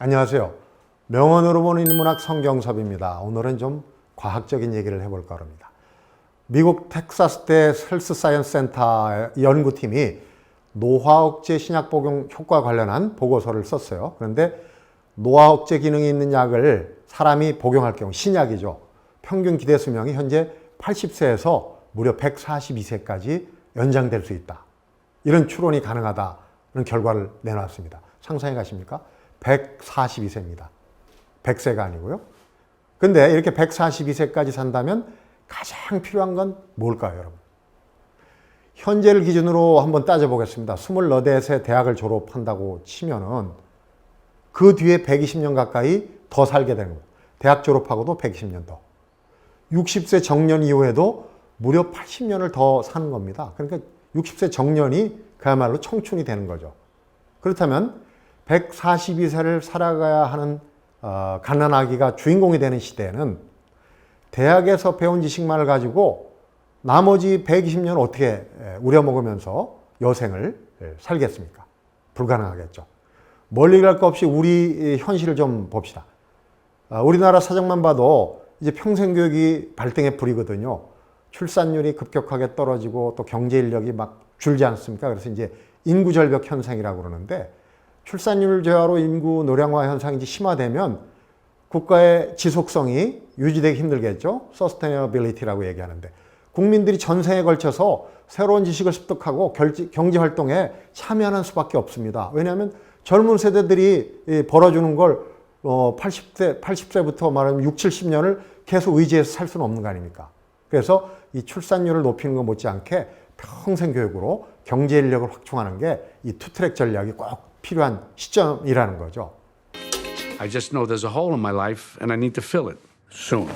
안녕하세요. 명언으로 보는 인문학 성경섭입니다. 오늘은 좀 과학적인 얘기를 해볼까 합니다. 미국 텍사스대 헬스 사이언스 센터 연구팀이 노화 억제 신약 복용 효과 관련한 보고서를 썼어요. 그런데 노화 억제 기능이 있는 약을 사람이 복용할 경우, 신약이죠. 평균 기대 수명이 현재 80세에서 무려 142세까지 연장될 수 있다. 이런 추론이 가능하다는 결과를 내놨습니다. 상상해 가십니까? 142세입니다. 100세가 아니고요. 근데 이렇게 142세까지 산다면 가장 필요한 건 뭘까요, 여러분? 현재를 기준으로 한번 따져보겠습니다. 24세 대학을 졸업한다고 치면은 그 뒤에 120년 가까이 더 살게 되는 거예요. 대학 졸업하고도 120년 더. 60세 정년 이후에도 무려 80년을 더 사는 겁니다. 그러니까 60세 정년이 그야말로 청춘이 되는 거죠. 그렇다면 142세를 살아가야 하는 갓난아기가 주인공이 되는 시대에는 대학에서 배운 지식만을 가지고 나머지 120년 어떻게 우려먹으면서 여생을 살겠습니까? 불가능하겠죠. 멀리 갈 것 없이 우리 현실을 좀 봅시다. 우리나라 사정만 봐도 이제 평생교육이 발등에 불이거든요. 출산율이 급격하게 떨어지고 또 경제 인력이 막 줄지 않습니까? 그래서 이제 인구 절벽 현상이라고 그러는데 출산율 저하로 인구 노령화 현상이 이제 심화되면 국가의 지속성이 유지되기 힘들겠죠. 서스테이너빌리티라고 얘기하는데 국민들이 전생에 걸쳐서 새로운 지식을 습득하고 경제 활동에 참여하는 수밖에 없습니다. 왜냐하면 젊은 세대들이 벌어주는 걸 80세부터 말하면 60, 70년을 계속 의지해서 살 수는 없는 거 아닙니까? 그래서 이 출산율을 높이는 것 못지않게 평생 교육으로 경제 인력을 확충하는 게 이 투트랙 전략이 꼭 필요한 시점이라는 거죠. I just know there's a hole in my life and I need to fill it soon.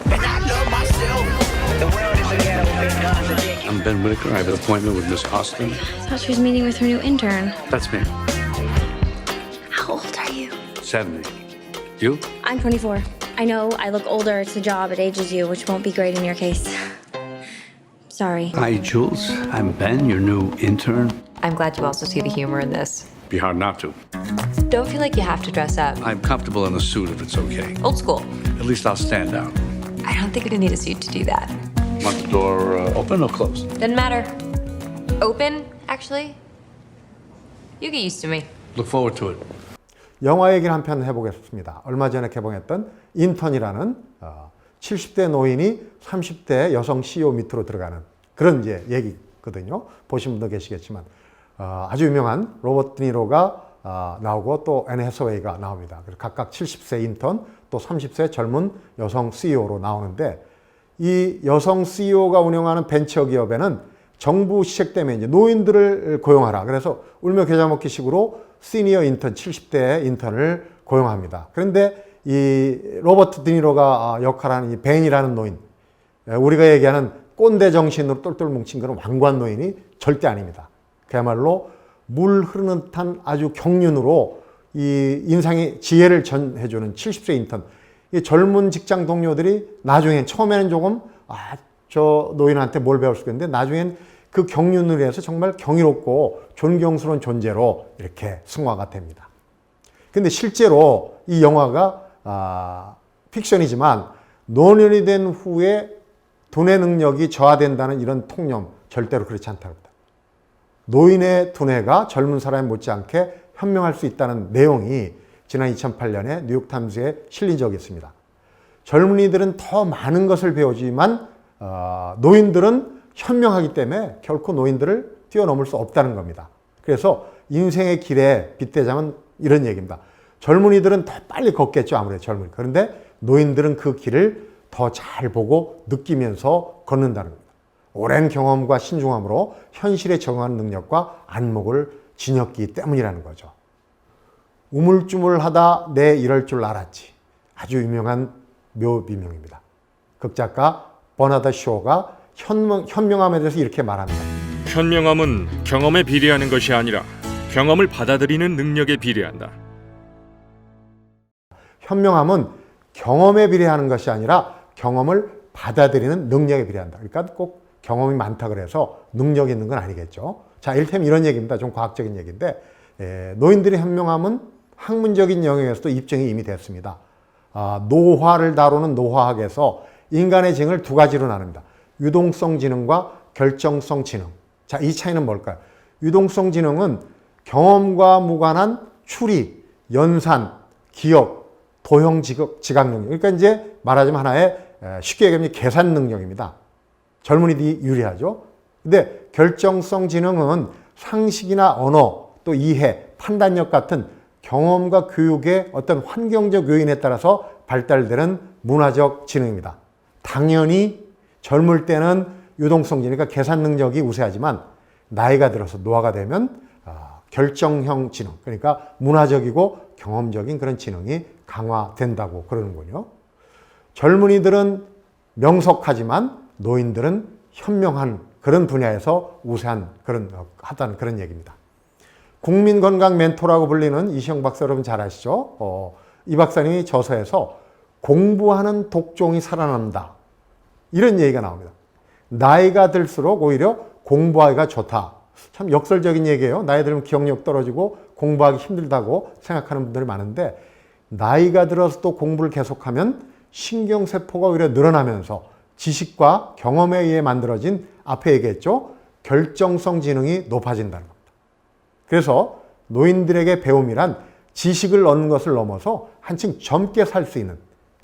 I'm Ben Whitaker. I have an appointment with Miss Austin. I thought she was meeting with her new intern. That's me. How old are you? 70. You? I'm 24. I know I look older. It's the job. It ages you, which won't be great in your case. Sorry. Hi, Jules. I'm Ben, your new intern. I'm glad you also see the humor in this. Be hard not to. Don't feel like you have to dress up. I'm comfortable in a suit if it's okay. Old school. At least I'll stand out. I don't think you're gonna need a suit to do that. Want the door open or closed? Doesn't matter. Open, actually. You get used to me. Look forward to it. 영화 얘기를 한 편 해보겠습니다. 얼마 전에 개봉했던 인턴이라는 70대 노인이 30대 여성 CEO 밑으로 들어가는 그런 이제 얘기거든요. 보신 분도 계시겠지만 아주 유명한 로버트 드니로가 나오고 또 앤 해서웨이가 나옵니다. 그래서 각각 70세 인턴 또 30세 젊은 여성 CEO로 나오는데 이 여성 CEO가 운영하는 벤처 기업에는 정부 시책 때문에 이제 노인들을 고용하라. 그래서 울며 겨자 먹기식으로 시니어 인턴 70대 인턴을 고용합니다. 그런데 이 로버트 드니로가 역할하는 이 벤이라는 노인, 우리가 얘기하는 꼰대 정신으로 똘똘 뭉친 그런 왕관 노인이 절대 아닙니다. 그야말로 물 흐르는 듯한 아주 경륜으로 이 인상의 지혜를 전해주는 70세 인턴. 이 젊은 직장 동료들이 나중엔 처음에는 조금 저 노인한테 뭘 배울 수 있겠는데 나중엔 그 경륜을 해서 정말 경이롭고 존경스러운 존재로 이렇게 승화가 됩니다. 근데 실제로 이 영화가 픽션이지만 노년이 된 후에 두뇌 능력이 저하된다는 이런 통념 절대로 그렇지 않다고 합니다. 노인의 두뇌가 젊은 사람이 못지않게 현명할 수 있다는 내용이 지난 2008년에 뉴욕타임스에 실린 적이 있습니다. 젊은이들은 더 많은 것을 배우지만 노인들은 현명하기 때문에 결코 노인들을 뛰어넘을 수 없다는 겁니다. 그래서 인생의 길에 빗대자면 이런 얘기입니다. 젊은이들은 더 빨리 걷겠죠, 아무래도 젊은이. 그런데 노인들은 그 길을 더 잘 보고 느끼면서 걷는다는 겁니다. 오랜 경험과 신중함으로 현실에 적응하는 능력과 안목을 지녔기 때문이라는 거죠. 우물쭈물하다 내 이럴 줄 알았지. 아주 유명한 묘비명입니다. 극작가 버나드 쇼가 현명함에 대해서 이렇게 말합니다. 현명함은 경험에 비례하는 것이 아니라 경험을 받아들이는 능력에 비례한다. 현명함은 경험에 비례하는 것이 아니라 경험을 받아들이는 능력에 비례한다. 그러니까 꼭 경험이 많다 그래서 능력이 있는 건 아니겠죠. 자, 이를테면 이런 얘기입니다. 좀 과학적인 얘기인데 노인들의 현명함은 학문적인 영역에서도 입증이 이미 됐습니다. 노화를 다루는 노화학에서 인간의 지능을 두 가지로 나눕니다. 유동성 지능과 결정성 지능. 자, 이 차이는 뭘까요? 유동성 지능은 경험과 무관한 추리, 연산, 기억, 도형 지각 능력. 그러니까 이제 말하자면 하나의 쉽게 얘기하면 계산 능력입니다. 젊은이들이 유리하죠. 근데 결정성 지능은 상식이나 언어, 또 이해, 판단력 같은 경험과 교육의 어떤 환경적 요인에 따라서 발달되는 문화적 지능입니다. 당연히 젊을 때는 유동성 지능, 그러니까 계산 능력이 우세하지만 나이가 들어서 노화가 되면 결정형 지능, 그러니까 문화적이고 경험적인 그런 지능이 강화된다고 그러는군요. 젊은이들은 명석하지만 노인들은 현명한 그런 분야에서 우세한 하다는 그런 얘기입니다. 국민건강 멘토라고 불리는 이시영 박사 여러분 잘 아시죠? 이 박사님이 저서에서 공부하는 독종이 살아난다. 이런 얘기가 나옵니다. 나이가 들수록 오히려 공부하기가 좋다. 참 역설적인 얘기예요. 나이 들면 기억력 떨어지고 공부하기 힘들다고 생각하는 분들이 많은데 나이가 들어서 또 공부를 계속하면 신경세포가 오히려 늘어나면서 지식과 경험에 의해 만들어진 앞에 얘기했죠. 결정성 지능이 높아진다는 겁니다. 그래서 노인들에게 배움이란 지식을 얻는 것을 넘어서 한층 젊게 살 수 있는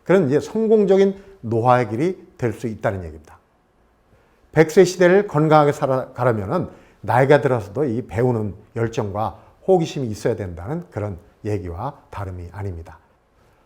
그런 이제 성공적인 노화의 길이 될 수 있다는 얘기입니다. 100세 시대를 건강하게 살아가려면 나이가 들어서도 이 배우는 열정과 호기심이 있어야 된다는 그런 얘기와 다름이 아닙니다.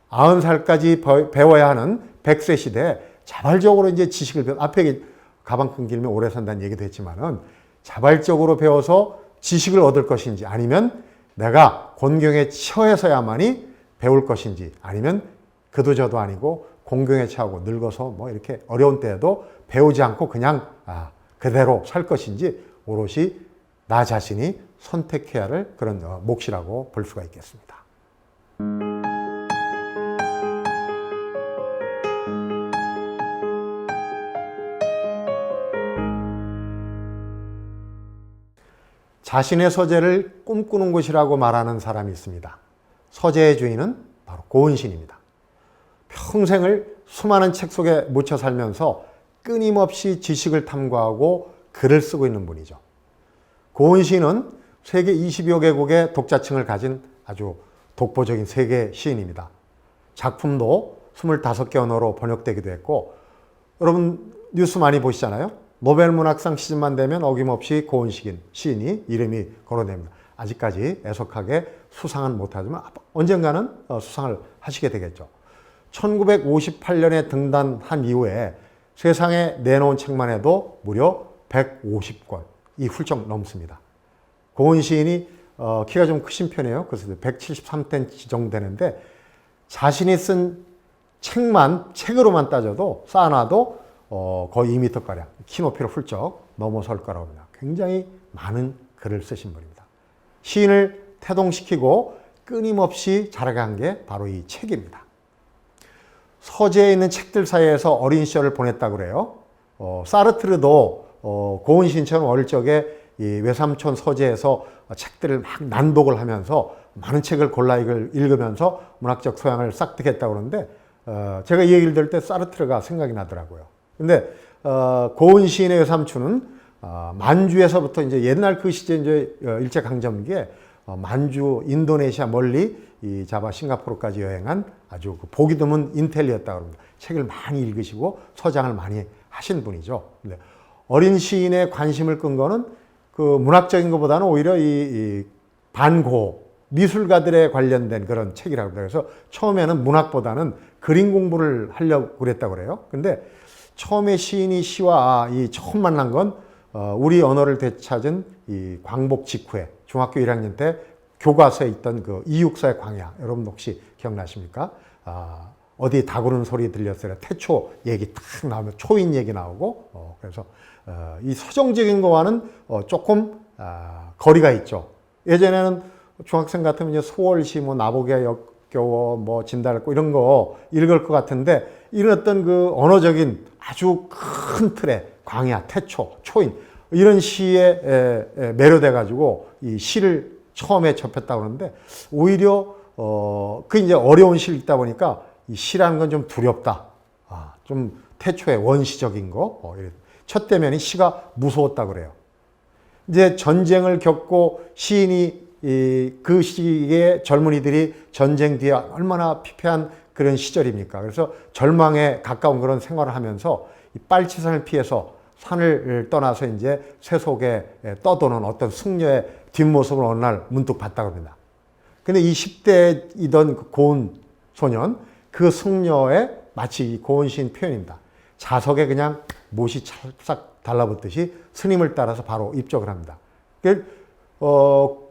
90살까지 배워야 하는 100세 시대에 자발적으로 이제 지식을 앞에 가방끈 길면 오래 산다는 얘기도 했지만은 자발적으로 배워서 지식을 얻을 것인지 아니면 내가 곤경에 처해서야만이 배울 것인지 아니면 그도저도 아니고 곤경에 처하고 늙어서 뭐 이렇게 어려운 때에도 배우지 않고 그냥 그대로 살 것인지 오롯이 나 자신이 선택해야 할 그런 몫이라고 볼 수가 있겠습니다. 자신의 서재를 꿈꾸는 곳이라고 말하는 사람이 있습니다. 서재의 주인은 바로 고은신입니다. 평생을 수많은 책 속에 묻혀 살면서 끊임없이 지식을 탐구하고 글을 쓰고 있는 분이죠. 고은신은 세계 20여 개국의 독자층을 가진 아주 독보적인 세계 시인입니다. 작품도 25개 언어로 번역되기도 했고 여러분 뉴스 많이 보시잖아요. 노벨 문학상 시즌만 되면 어김없이 고은식 시인이 이름이 거론됩니다. 아직까지 애석하게 수상은 못하지만 언젠가는 수상을 하시게 되겠죠. 1958년에 등단한 이후에 세상에 내놓은 책만 해도 무려 150권이 훌쩍 넘습니다. 고은 시인이 키가 좀 크신 편이에요. 그래서 173cm 정도 되는데 자신이 쓴 책으로만 따져도 쌓아놔도 거의 2m가량 키 높이를 훌쩍 넘어설 거라고 합니다. 굉장히 많은 글을 쓰신 분입니다. 시인을 태동시키고 끊임없이 자라간 게 바로 이 책입니다. 서재에 있는 책들 사이에서 어린 시절을 보냈다고 그래요. 사르트르도 고은 시인처럼 어릴 적에 이 외삼촌 서재에서 책들을 막 난독을 하면서 많은 책을 골라 읽으면서 문학적 소양을 싹득했다고 그러는데 제가 이 얘기를 들을 때 사르트르가 생각이 나더라고요. 근데 고은 시인의 외삼촌은 만주에서부터 이제 옛날 그 시절 이제 일제강점기에 만주, 인도네시아 멀리 이 자바 싱가포르까지 여행한 아주 보기 드문 인텔리였다고 합니다. 책을 많이 읽으시고 서장을 많이 하신 분이죠. 근데 어린 시인의 관심을 끈 거는 그 문학적인 것보다는 오히려 이 반고 미술가들에 관련된 그런 책이라고 합니다. 그래서 처음에는 문학보다는 그림 공부를 하려고 그랬다고 그래요. 근데 처음에 시인이 시와 이 처음 만난 건 우리 언어를 되찾은 이 광복 직후에 중학교 1학년 때 교과서에 있던 그 이육사의 광야, 여러분 혹시 기억나십니까? 어디 다구는 소리 들렸어요. 태초 얘기 딱 나오면 초인 얘기 나오고 그래서 이 서정적인 거와는 조금 거리가 있죠. 예전에는 중학생 같으면 이제 소월시, 뭐 나보기야 역겨워, 뭐 진달고 이런 거 읽을 것 같은데 이런 어떤 그 언어적인 아주 큰 틀의 광야, 태초, 초인 이런 시에 매료돼 가지고 이 시를 처음에 접했다고 하는데 오히려 그 이제 어려운 시를 읽다 보니까 이 시라는 건 좀 두렵다. 좀 태초에 원시적인 거. 첫 대면이 시가 무서웠다 그래요. 이제 전쟁을 겪고 시인이 그 시기에 젊은이들이 전쟁 뒤에 얼마나 피폐한 그런 시절입니까? 그래서 절망에 가까운 그런 생활을 하면서 이 빨치산을 피해서 산을 떠나서 이제 쇠속에 떠도는 어떤 승려의 뒷모습을 어느 날 문득 봤다고 합니다. 근데 이 10대이던 그 고은 소년, 그 승려의 마치 이 고은 시인 표현입니다. 자석에 그냥 못이 찰싹 달라붙듯이 스님을 따라서 바로 입적을 합니다.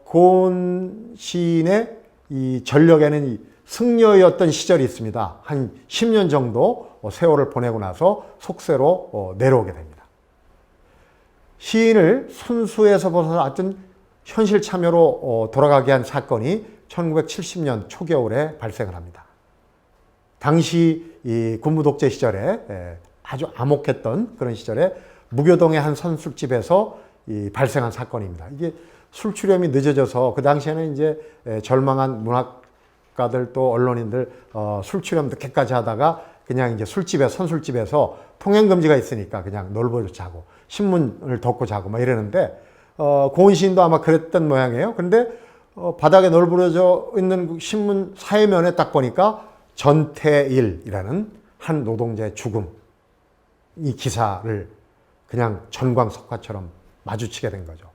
고은 시인의 이 전력에는 이 승려였던 시절이 있습니다. 한 10년 정도 세월을 보내고 나서 속세로 내려오게 됩니다. 시인을 순수에서 벗어나 어떤 현실 참여로 돌아가게 한 사건이 1970년 초겨울에 발생을 합니다. 당시 이 군부 독재 시절에 아주 암혹했던 그런 시절에 무교동의 한 선술집에서 발생한 사건입니다. 이게 술취렴이 늦어져서 그 당시에는 이제 절망한 문학가들 또 언론인들 술취렴 늦게까지 하다가 그냥 이제 선술집에서 통행금지가 있으니까 그냥 놀고 자고 신문을 덮고 자고 막 이러는데 고은 시인도 아마 그랬던 모양이에요. 그런데 바닥에 널브러져 있는 신문 사회면에 딱 보니까 전태일이라는 한 노동자의 죽음, 이 기사를 그냥 전광석화처럼 마주치게 된 거죠.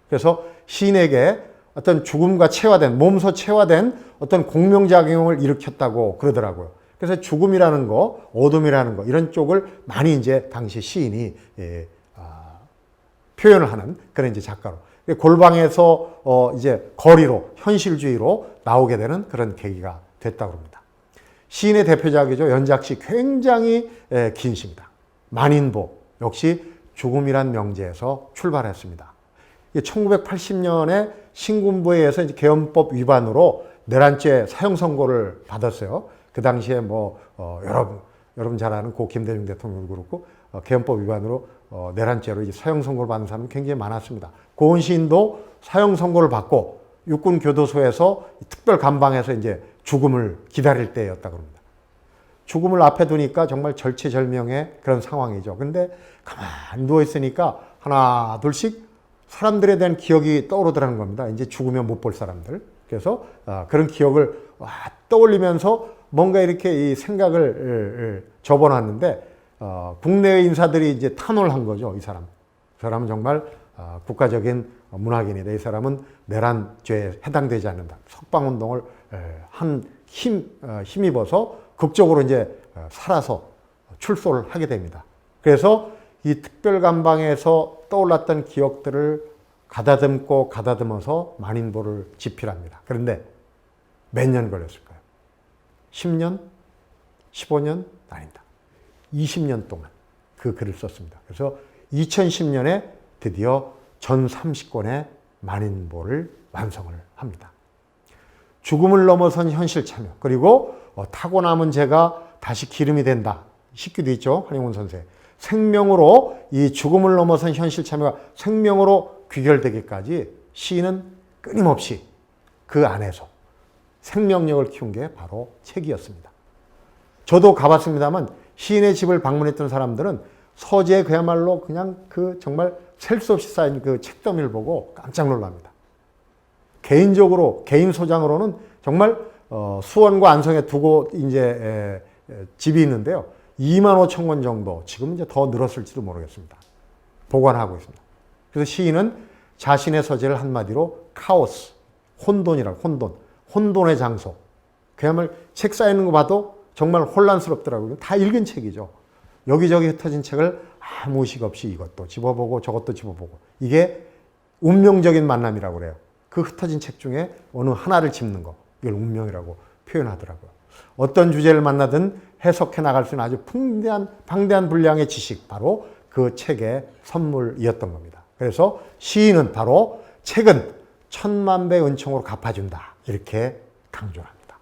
그래서 시인에게 어떤 죽음과 몸소 체화된 어떤 공명작용을 일으켰다고 그러더라고요. 그래서 죽음이라는 거, 어둠이라는 거, 이런 쪽을 많이 이제 당시 시인이 표현을 하는 그런 이제 작가로. 골방에서 이제 거리로, 현실주의로 나오게 되는 그런 계기가 됐다고 합니다. 시인의 대표작이죠. 연작시 굉장히 긴 시입니다. 만인보 역시 죽음이란 명제에서 출발했습니다. 1980년에 신군부에 의해서 이제 계엄법 위반으로 내란죄 사형 선고를 받았어요. 그 당시에 여러분 잘 아는 고 김대중 대통령도 그렇고 계엄법 위반으로 내란죄로 이제 사형 선고를 받은 사람이 굉장히 많았습니다. 고은 시인도 사형 선고를 받고 육군 교도소에서 특별 감방에서 이제 죽음을 기다릴 때였다고 합니다. 죽음을 앞에 두니까 정말 절체절명의 그런 상황이죠. 근데 가만히 누워 있으니까 하나 둘씩 사람들에 대한 기억이 떠오르더라는 겁니다. 이제 죽으면 못 볼 사람들. 그래서 그런 기억을 떠올리면서 뭔가 이렇게 이 생각을 접어놨는데 국내의 인사들이 이제 탄원을 한 거죠. 이 사람은 정말 국가적인 문학인이다. 이 사람은 내란죄에 해당되지 않는다. 석방운동을 힘입어서 극적으로 이제 살아서 출소를 하게 됩니다. 그래서 이 특별감방에서 떠올랐던 기억들을 가다듬어서 만인보를 집필합니다. 그런데 몇 년 걸렸을까요? 10년? 15년? 아닙니다. 20년 동안 그 글을 썼습니다. 그래서 2010년에 드디어 전 30권의 만인보를 완성을 합니다. 죽음을 넘어선 현실 참여, 그리고 타고 남은 죄가 다시 기름이 된다. 식기도 있죠. 한용운 선생. 생명으로 이 죽음을 넘어선 현실 참여가 생명으로 귀결되기까지 시인은 끊임없이 그 안에서 생명력을 키운 게 바로 책이었습니다. 저도 가봤습니다만 시인의 집을 방문했던 사람들은 서재에 그야말로 그냥 정말 셀 수 없이 쌓인 그 책더미를 보고 깜짝 놀랍니다. 개인적으로, 개인 소장으로는 정말 수원과 안성에 두고 이제 집이 있는데요. 25,000권 정도, 지금 이제 더 늘었을지도 모르겠습니다. 보관하고 있습니다. 그래서 시인은 자신의 서재를 한마디로 카오스, 혼돈의 장소. 그야말로 책 쌓이는 거 봐도 정말 혼란스럽더라고요. 다 읽은 책이죠. 여기저기 흩어진 책을 아무 의식 없이 이것도 집어보고 저것도 집어보고. 이게 운명적인 만남이라고 그래요. 그 흩어진 책 중에 어느 하나를 짚는 거. 이걸 운명이라고 표현하더라고요. 어떤 주제를 만나든 해석해 나갈 수 있는 아주 방대한 분량의 지식, 바로 그 책의 선물이었던 겁니다. 그래서 시인은 바로 책은 10,000배 은총으로 갚아준다. 이렇게 강조합니다.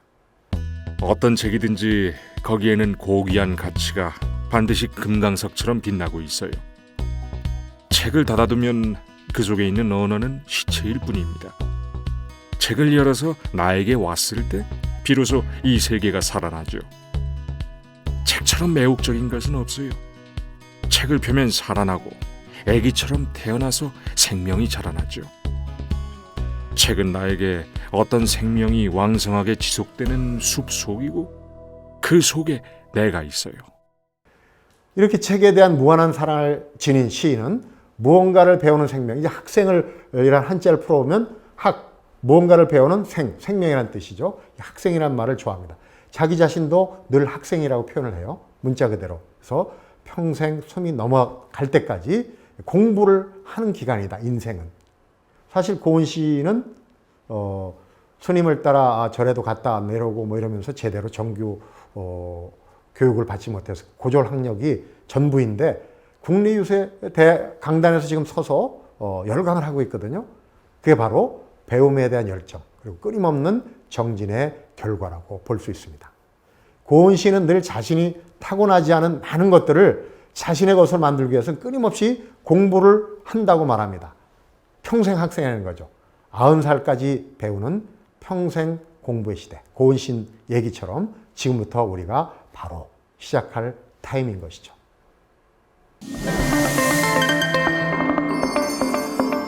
어떤 책이든지 거기에는 고귀한 가치가 반드시 금강석처럼 빛나고 있어요. 책을 닫아두면 그 속에 있는 언어는 시체일 뿐입니다. 책을 열어서 나에게 왔을 때 비로소 이 세계가 살아나죠. 책처럼 매혹적인 것은 없어요. 책을 펴면 살아나고 아기처럼 태어나서 생명이 자라나죠. 책은 나에게 어떤 생명이 왕성하게 지속되는 숲속이고 그 속에 내가 있어요. 이렇게 책에 대한 무한한 사랑을 지닌 시인은 무언가를 배우는 생명, 이제 학생을 이란 한자를 풀어오면 무언가를 배우는 생명이라는 뜻이죠. 학생이라는 말을 좋아합니다. 자기 자신도 늘 학생이라고 표현을 해요. 문자 그대로. 그래서 평생 숨이 넘어갈 때까지 공부를 하는 기간이다, 인생은. 사실 고은 시인은 스님을 따라 절에도 갔다 내려오고 뭐 이러면서 제대로 정규 교육을 받지 못해서 고졸 학력이 전부인데 국리유세 강단에서 지금 서서 열강을 하고 있거든요. 그게 바로 배움에 대한 열정 그리고 끊임없는 정진의 결과라고 볼 수 있습니다. 고은 시인은 늘 자신이 타고나지 않은 많은 것들을 자신의 것을 만들기 위해서는 끊임없이 공부를 한다고 말합니다. 평생 학생이라는 거죠. 90살까지 배우는 평생 공부의 시대. 고은 시인 얘기처럼 지금부터 우리가 바로 시작할 타임인 것이죠.